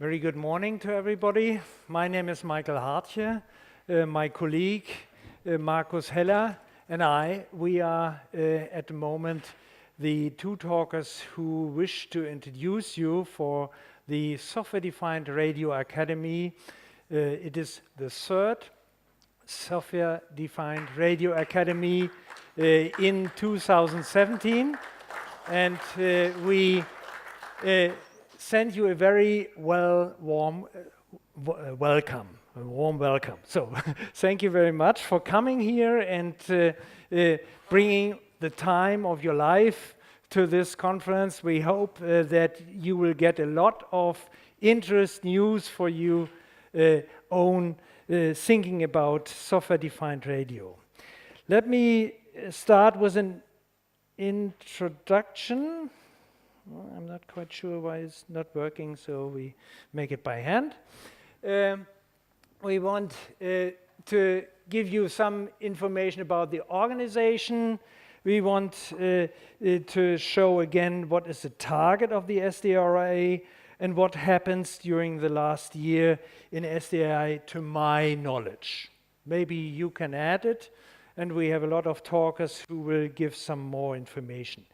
Very good morning to everybody. My name is Michael Hartje. My colleague Markus and I, we are at the moment the two talkers who wish to introduce you for the Software-Defined Radio Academy. It is the third Software-Defined Radio Academy in 2017, and we send you a very warm welcome. So thank you very much for coming here and bringing the time of your life to this conference. We hope that you will get a lot of interest, news for you own thinking about software-defined radio. Let me start with an introduction. Well, I'm not quite sure why it's not working, so we make it by hand. We want to give you some information about the organization. We want to show again what is the target of the SDRA and what happens during the last year in SDRA to my knowledge. Maybe you can add it, and we have a lot of talkers who will give some more information.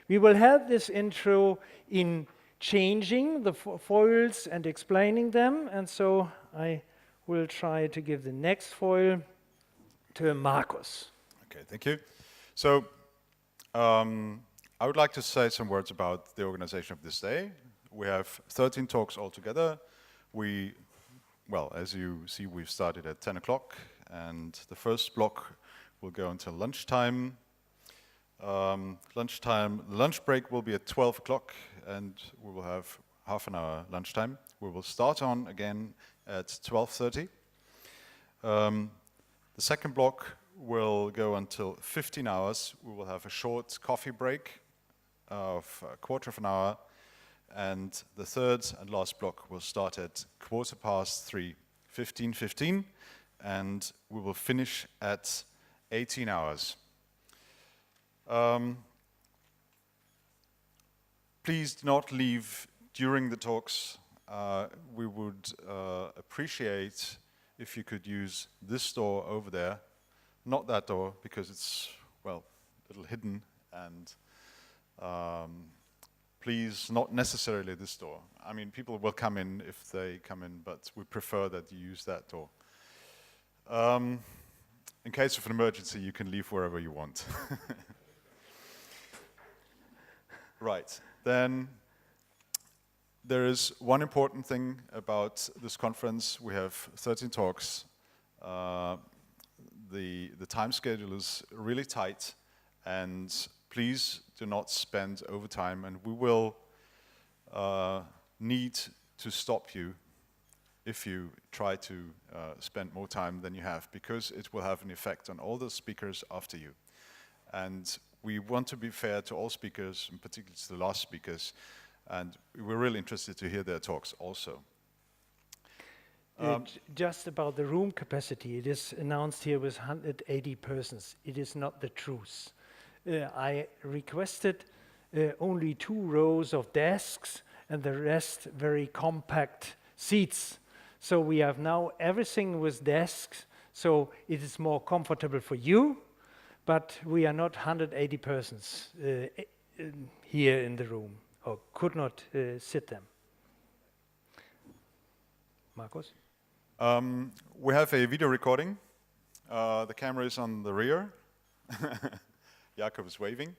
We will have this intro in changing the foils and explaining them, and so I will try to give the next foil to Markus. Okay, thank you. So I would like to say some words about the organization of this day. We have 13 talks altogether. Well, as you see, we've started at 10 o'clock, and the first block will go until lunchtime. Lunch break will be at 12 o'clock, and we will have half an hour lunchtime. We will start on again at 12:30. The second block will go until 15 hours. We will have a short coffee break of a quarter of an hour, and the third and last block will start at 3:15, 15:15, and we will finish at 18 hours. Please do not leave during the talks. We would appreciate if you could use this door over there, not that door, because it's, well, a little hidden, and please, not necessarily this door. I mean, people will come in if they come in, but we prefer that you use that door. In case of an emergency, you can leave wherever you want. Right, then there is one important thing about this conference. We have 13 talks. The time schedule is really tight, and please do not spend overtime, and we will need to stop you if you try to spend more time than you have, because it will have an effect on all the speakers after you. And we want to be fair to all speakers, and particularly to the last speakers, and we're really interested to hear their talks also. Just about the room capacity, it is announced here with 180 persons. It is not the truth. I requested only 2 rows of desks and the rest very compact seats. So we have now everything with desks, so it is more comfortable for you, but we are not 180 persons here in the room, or could not sit them. Markus? We have a video recording. The camera is on the rear. Jakob is waving.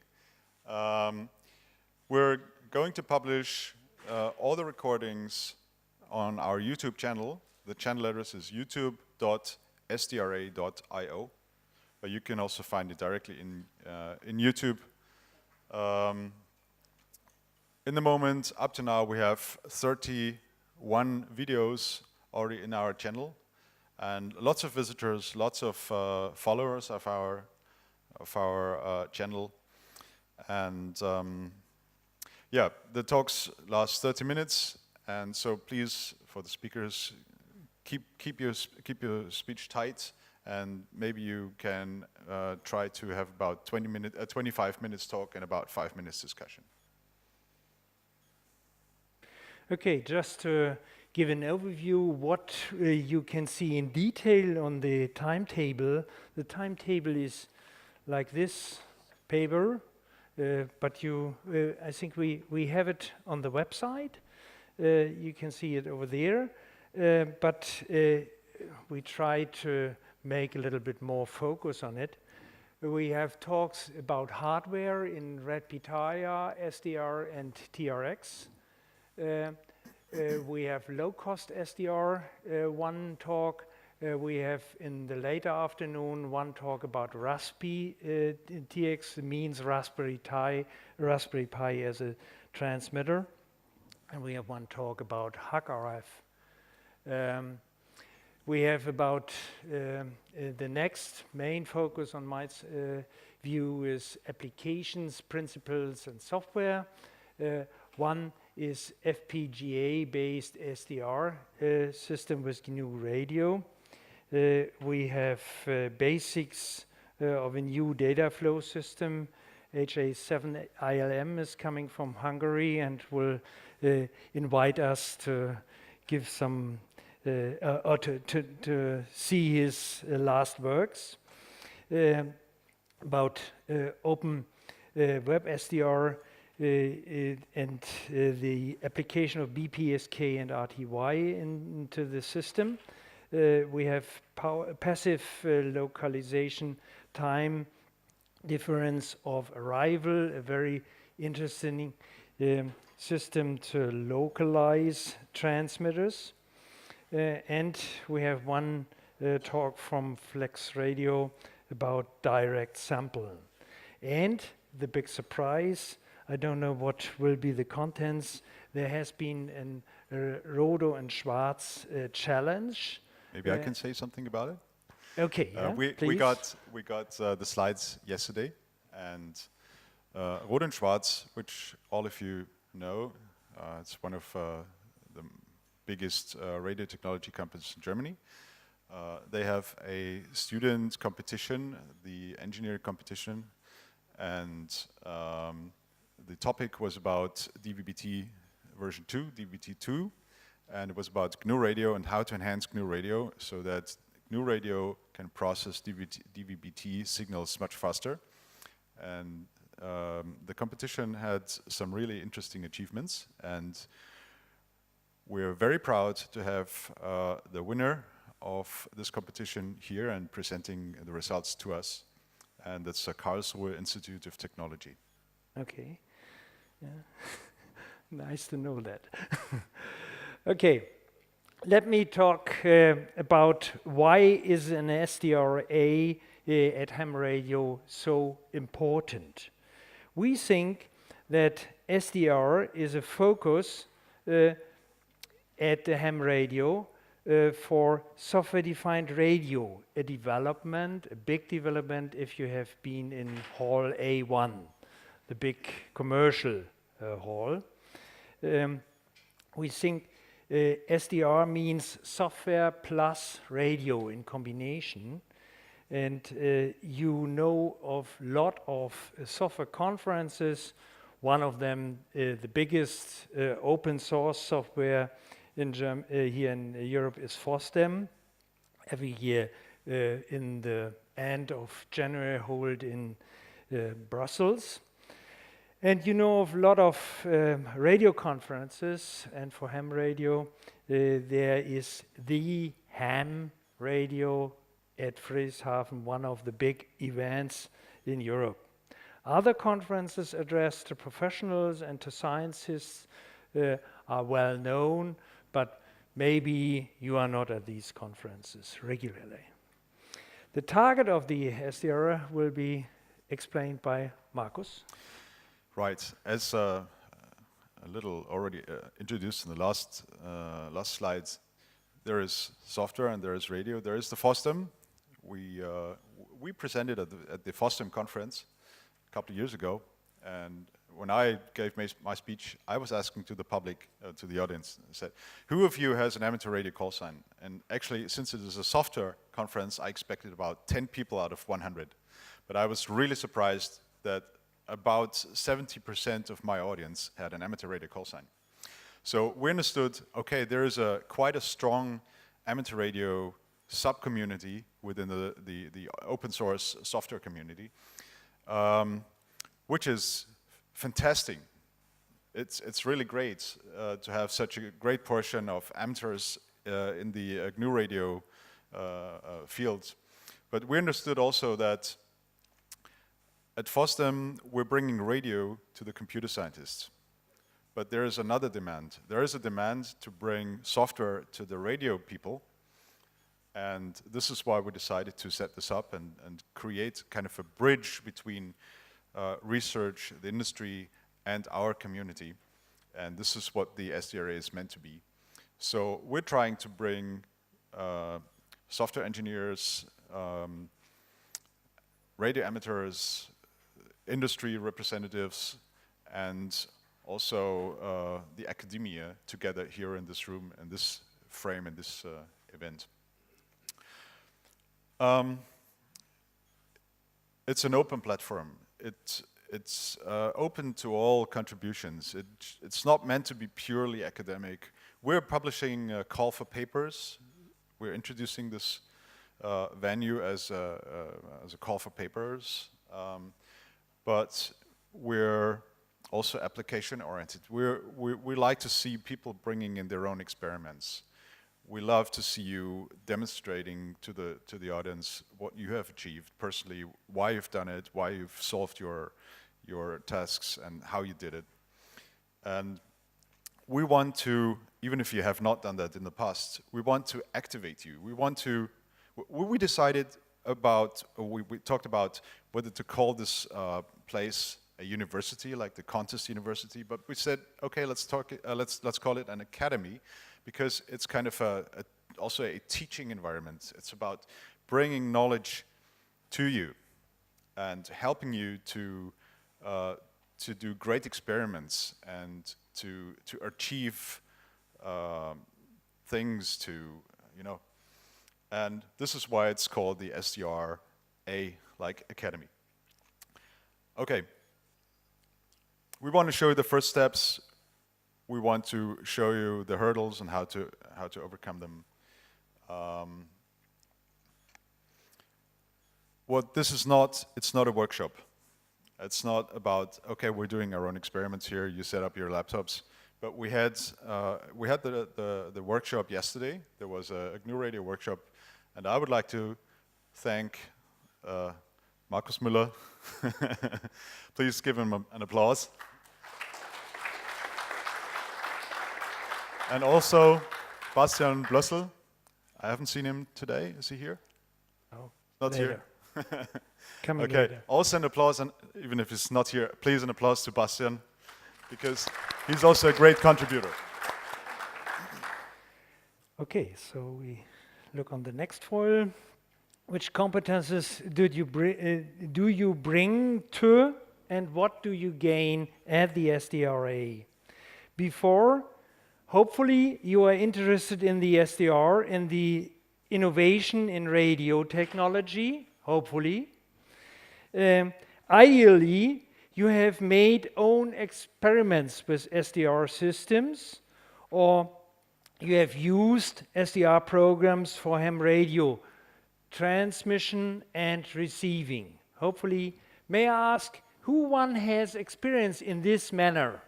We're going to publish all the recordings on our YouTube channel. The channel address is youtube.sdra.io. But you can also find it directly in YouTube. In the moment, up to now, we have 31 videos already in our channel, and lots of visitors, lots of followers of our channel. And yeah, the talks last 30 minutes, and so please, for the speakers, keep your speech tight, and maybe you can try to have about 25 minutes talk and about 5 minutes discussion. Okay, just to give an overview what you can see in detail on the timetable. The timetable is like this paper, but I think we have it on the website. You can see it over there, but we try to make a little bit more focus on it. We have talks about hardware in Red Pitaya, SDR, and TRX. We have low-cost SDR, one talk. We have in the later afternoon one talk about RASPI. TX means Raspberry Pi as a transmitter. And we have one talk about HuckRF. We have about the next main focus on my view is applications, principles, and software. One is FPGA-based SDR system with GNU Radio. We have basics of a new data flow system. HA7 ILM is coming from Hungary and will invite us to give some or to see his last works about open web SDR and the application of BPSK and RTY into the system. We have passive localization, time difference of arrival, a very interesting system to localize transmitters. And we have one talk from Flex Radio about direct sampling. And the big surprise, I don't know what will be the contents, there has been a Rodo and Schwarz challenge. Maybe I can say something about it. Okay, we got the slides yesterday, and Rodo and Schwarz, which all of you know, it's one of the biggest radio technology companies in Germany. They have a student competition, the engineering competition, and the topic was about DVB-T version 2, DVB-T2, and it was about GNU Radio and how to enhance GNU Radio so that GNU Radio can process DVB-T signals much faster. And the competition had some really interesting achievements, and we're very proud to have the winner of this competition here and presenting the results to us. And that's the Karlsruhe Institute of Technology. Okay. Yeah. Nice to know that. Okay. Let me talk about why is an SDRA at ham radio so important. We think that SDR is a focus at the ham radio for software-defined radio, a big development if you have been in Hall A1, the big commercial hall. We think SDR means software plus radio in combination. And you know of a lot of software conferences. One of them, the biggest open source software in here in Europe is FOSDEM. Every year in the end of January held in Brussels. And you know of a lot of radio conferences, and for ham radio, there is the ham radio at Friedrichshafen, one of the big events in Europe. Other conferences addressed to professionals and to scientists are well known, but maybe you are not at these conferences regularly. The target of the SDR will be explained by Markus. Right, as a little already introduced in the last slides, there is software and there is radio. There is the FOSDEM. We presented at the FOSDEM conference a couple of years ago, and when I gave my speech, I was asking to the public, to the audience, I said, who of you has an amateur radio call sign? And actually, since it is a software conference, I expected about 10 people out of 100. But I was really surprised that about 70% of my audience had an amateur radio call sign. So we understood, okay, there is quite a strong amateur radio sub-community within the open source software community, which is fantastic. It's really great to have such a great portion of amateurs in the GNU radio field. But we understood also that at FOSDEM, we're bringing radio to the computer scientists. But there is another demand. There is a demand to bring software to the radio people. And this is why we decided to set this up and create kind of a bridge between research, the industry, and our community. And this is what the SDRA is meant to be. So we're trying to bring software engineers, radio amateurs, industry representatives, and also the academia together here in this room, in this frame, in this event. It's an open platform. It's open to all contributions. It's not meant to be purely academic. We're publishing a call for papers. We're introducing this venue as a call for papers, but we're also application-oriented. We like to see people bringing in their own experiments. We love to see you demonstrating to the audience what you have achieved personally, why you've done it, why you've solved your tasks, and how you did it. And we want to, even if you have not done that in the past, we want to activate you. We decided about, we talked about whether to call this place a university, like the contest university, but we said, okay, let's call it an academy, because it's kind of also a teaching environment. It's about bringing knowledge to you and helping you to do great experiments and to achieve things, and this is why it's called the SDRA, like Academy. Okay, we want to show you the first steps. We want to show you the hurdles and how to overcome them. What this is not, it's not a workshop. It's not about, okay, we're doing our own experiments here, you set up your laptops. But we had the workshop yesterday. There was a GNU Radio workshop, and I would like to thank Markus Müller. Please give him an applause. And also Bastian Blössl. I haven't seen him today. Is he here? Oh, not later. Here. Coming okay. later. Also an applause, and even if he's not here, please an applause to Bastian, because he's also a great contributor. Okay, so we look on the next foil. Which competences do you bring to, and what do you gain at the SDRA? Before, hopefully you are interested in the SDR, in the innovation in radio technology, hopefully. Ideally, you have made own experiments with SDR systems, or you have used SDR programs for ham radio transmission and receiving. Hopefully, may I ask who one has experience in this manner?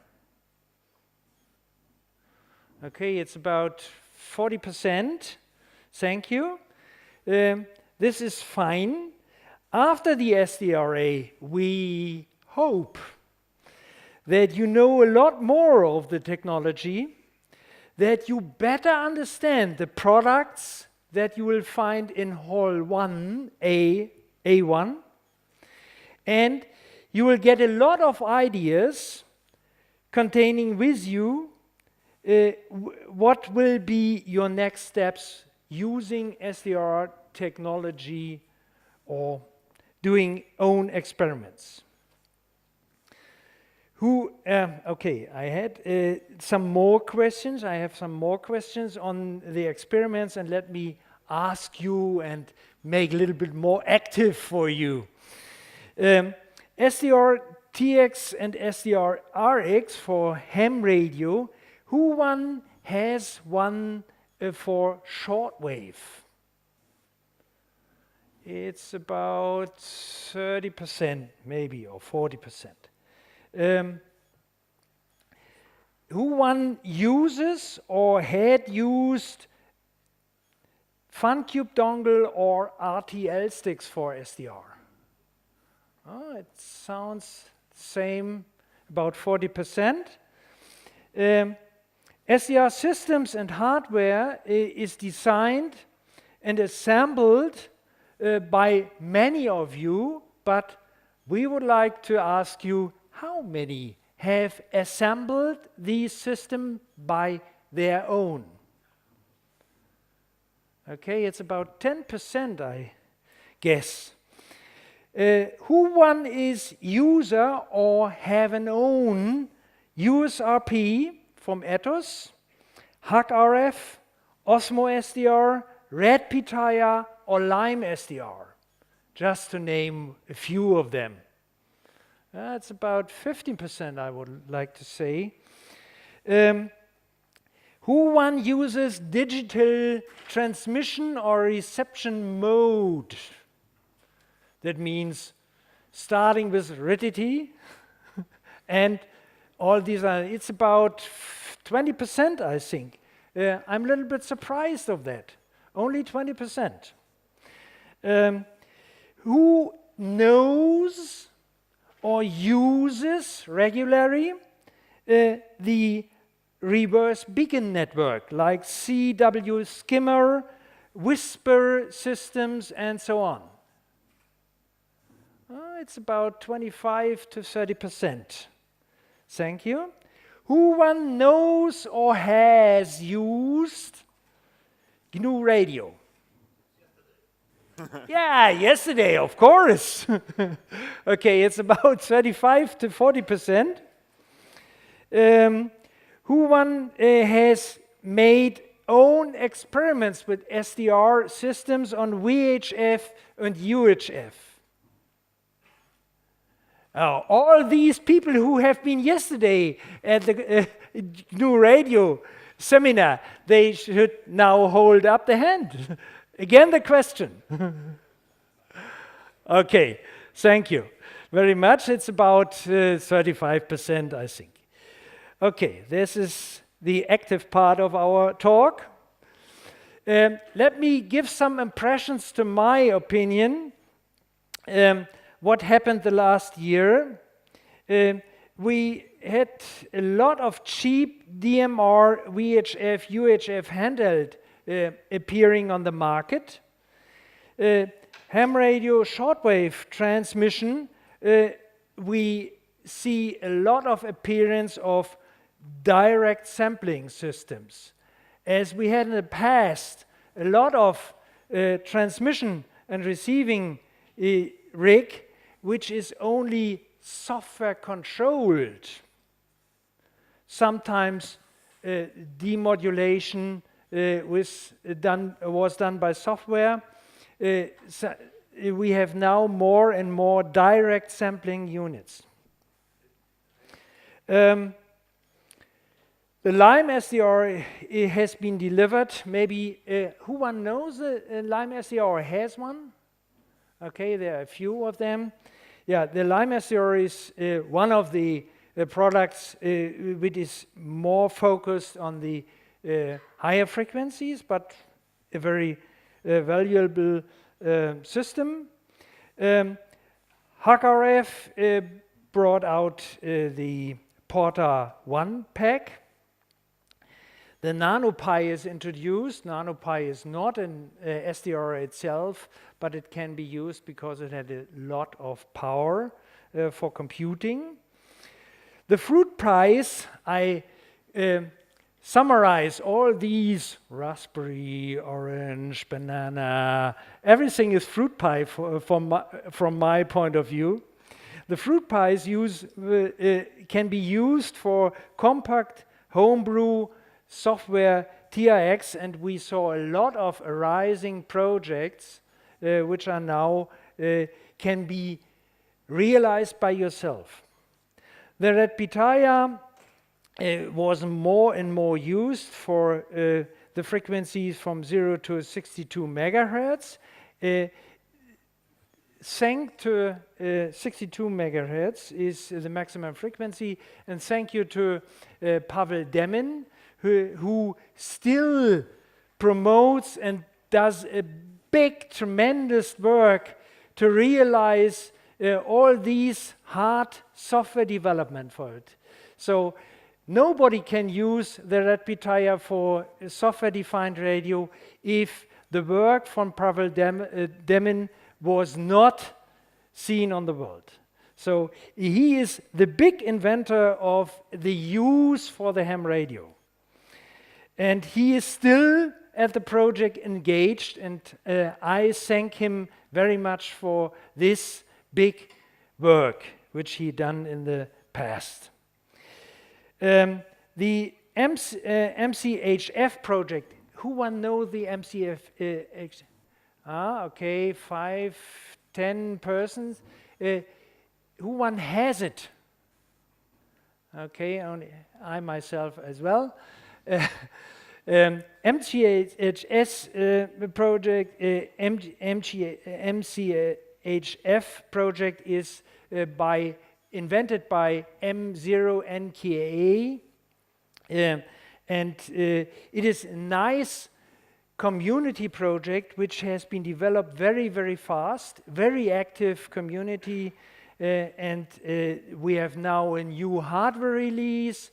Okay, it's about 40%. Thank you. This is fine. After the SDRA, we hope that you know a lot more of the technology, that you better understand the products that you will find in Hall 1, A1, and you will get a lot of ideas containing with you what will be your next steps using SDR technology or doing own experiments. Okay, I had some more questions. I have some more questions on the experiments, and let me ask you and make a little bit more active for you. SDR TX and SDR RX for ham radio Who one has one for shortwave? It's about 30% maybe, or 40%. Who one uses or had used FunCube dongle or RTL sticks for SDR? Oh, it sounds same, about 40%. SDR systems and hardware is designed and assembled by many of you, but we would like to ask you, how many have assembled these systems by their own? Okay, it's about 10%, I guess. Who one is user or have an own USRP from Ethos, HuckRF, Osmo SDR, Red Pitaya, or Lime SDR, just to name a few of them. That's about 15%, I would like to say. Who one uses digital transmission or reception mode? That means starting with RTT and all these are, it's about 20%, I think. I'm a little bit surprised of that. Only 20%. Who knows or uses regularly the reverse beacon network, like CW Skimmer, Whisper systems, and so on? It's about 25 to 30%. Thank you. Who one knows or has used GNU Radio? Yeah, yesterday, of course. Okay, it's about 35 to 40%. Who one has made own experiments with SDR systems on VHF and UHF? All these people who have been yesterday at the GNU Radio seminar, they should now hold up the hand. Again, the question. Okay, thank you very much. It's about 35%, I think. Okay, this is the active part of our talk. Let me give some impressions to my opinion. What happened the last year? We had a lot of cheap DMR, VHF, UHF handheld appearing on the market. Ham radio shortwave transmission, we see a lot of appearance of direct sampling systems. As we had in the past, a lot of transmission and receiving rig, which is only software controlled. Sometimes demodulation was done by software. So we have now more and more direct sampling units. The Lime SDR has been delivered. Maybe who one knows the Lime SDR or has one? Okay, there are a few of them. Yeah, the Lime SDR is one of the products which is more focused on the higher frequencies, but a very valuable system. HuckRF brought out the Porta 1 pack. The NanoPi is introduced. NanoPi is not an SDR itself, but it can be used because it had a lot of power for computing. The fruit pies, I summarize all these: raspberry, orange, banana, everything is fruit pie from my point of view. The fruit pies can be used for compact homebrew software TRX, and we saw a lot of arising projects which are now can be realized by yourself. The Red Pitaya was more and more used for the frequencies from 0 to 62 megahertz. Sank to 62 megahertz is the maximum frequency, and thank you to Pavel Demin, who still promotes and does a big, tremendous work to realize all these hard software development for it. So nobody can use the Raspberry for software-defined radio if the work from Pavel Demin was not seen on the world. So he is the big inventor of the use for the ham radio. And he is still at the project engaged, and I thank him very much for this big work which he done in the past. The MCHF project, who one know the MCHF? Okay, 5, 10 persons. Who one has it? Okay, only I myself as well. MCHS project, MCHF project is invented by M0NKA, and it is a nice community project which has been developed very, very fast, very active community, and we have now a new hardware release,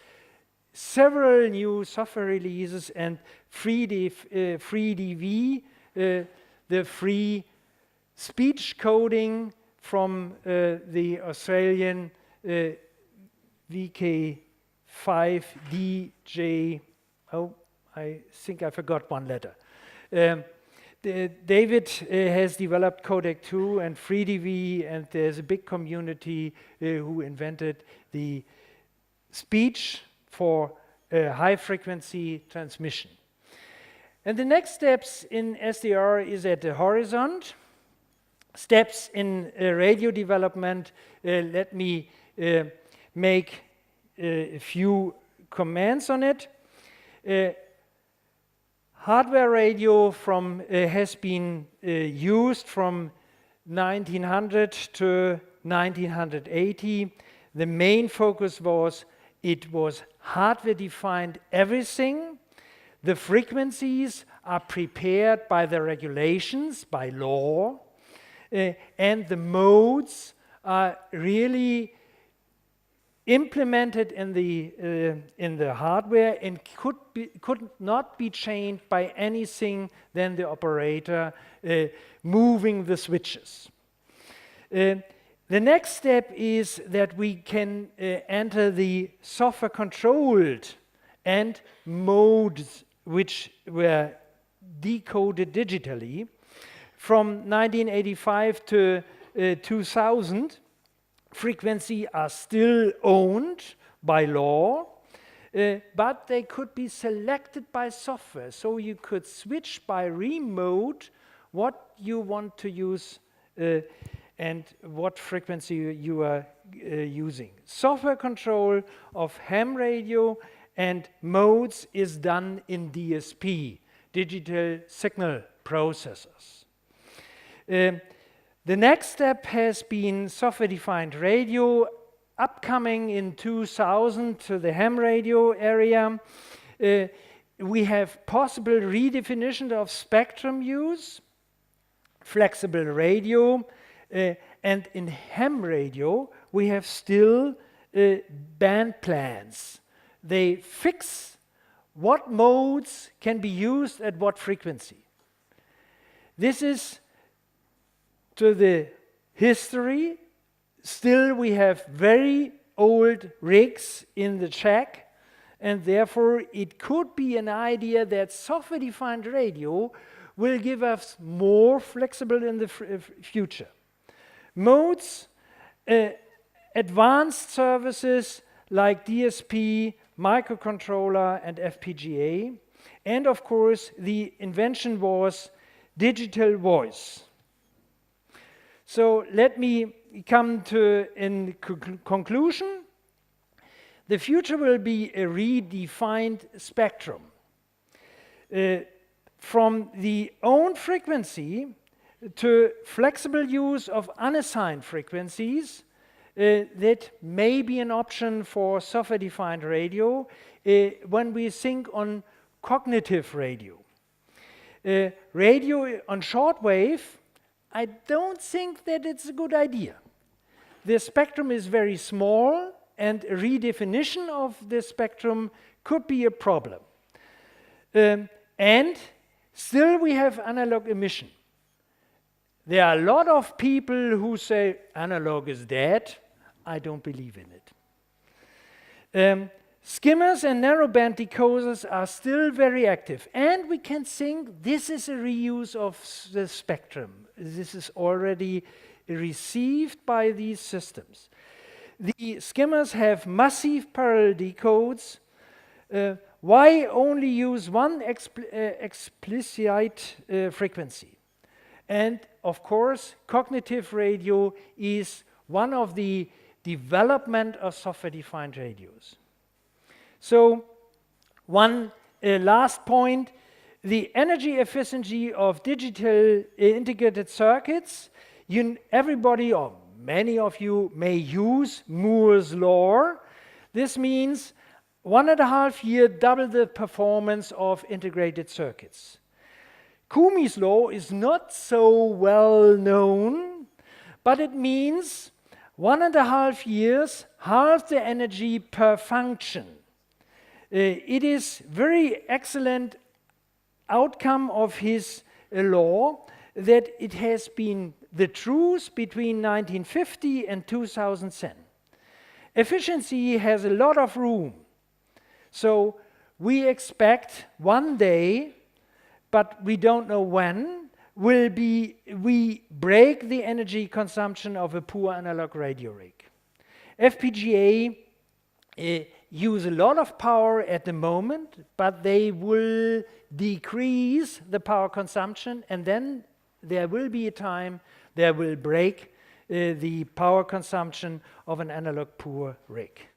several new software releases, and FreeDV, the free speech coding from the Australian VK5DJ. Oh, I think I forgot one letter. David has developed Codec 2 and FreeDV, and there's a big community who invented the speech for high-frequency transmission. And the next steps in SDR is at the horizon. Steps in radio development, let me make a few comments on it. Hardware radio has been used from 1900 to 1980. The main focus was it was hardware-defined everything. The frequencies are prepared by the regulations, by law, and the modes are really implemented in the hardware and could not be changed by anything than the operator moving the switches. The next step is that we can enter the software-controlled and modes which were decoded digitally. From 1985 to 2000, frequency are still owned by law, but they could be selected by software. So you could switch by remote what you want to use and what frequency you are using. Software control of ham radio and modes is done in DSP, digital signal processors. The next step has been software-defined radio, upcoming in 2000 to the ham radio area. We have possible redefinition of spectrum use, flexible radio, and in ham radio, we have still band plans. They fix what modes can be used at what frequency. This is to the history. Still, we have very old rigs in the check, and therefore it could be an idea that software-defined radio will give us more flexible in the future. Modes, advanced services like DSP, microcontroller, and FPGA, and of course the invention was digital voice. So let me come to a conclusion. The future will be a redefined spectrum. From the own frequency to flexible use of unassigned frequencies, that may be an option for software-defined radio when we think on cognitive radio. Radio on shortwave, I don't think that it's a good idea. The spectrum is very small, and a redefinition of the spectrum could be a problem. And still we have analog emission. There are a lot of people who say analog is dead. I don't believe in it. Skimmers and narrowband decoders are still very active, and we can think this is a reuse of the spectrum. This is already received by these systems. The skimmers have massive parallel decodes. Why only use one explicit frequency? And of course, cognitive radio is one of the development of software-defined radios. So one last point, the energy efficiency of digital integrated circuits. Everybody, or many of you, may use Moore's law. This means 1.5 years double the performance of integrated circuits. Kumi's law is not so well known, but it means 1.5 years, half the energy per function. It is very excellent outcome of his law that it has been the truth between 1950 and 2010. Efficiency has a lot of room. So we expect one day, but we don't know when, we break the energy consumption of a poor analog radio rig. FPGA use a lot of power at the moment, but they will decrease the power consumption, and then there will be a time they will break the power consumption of an analog poor rig.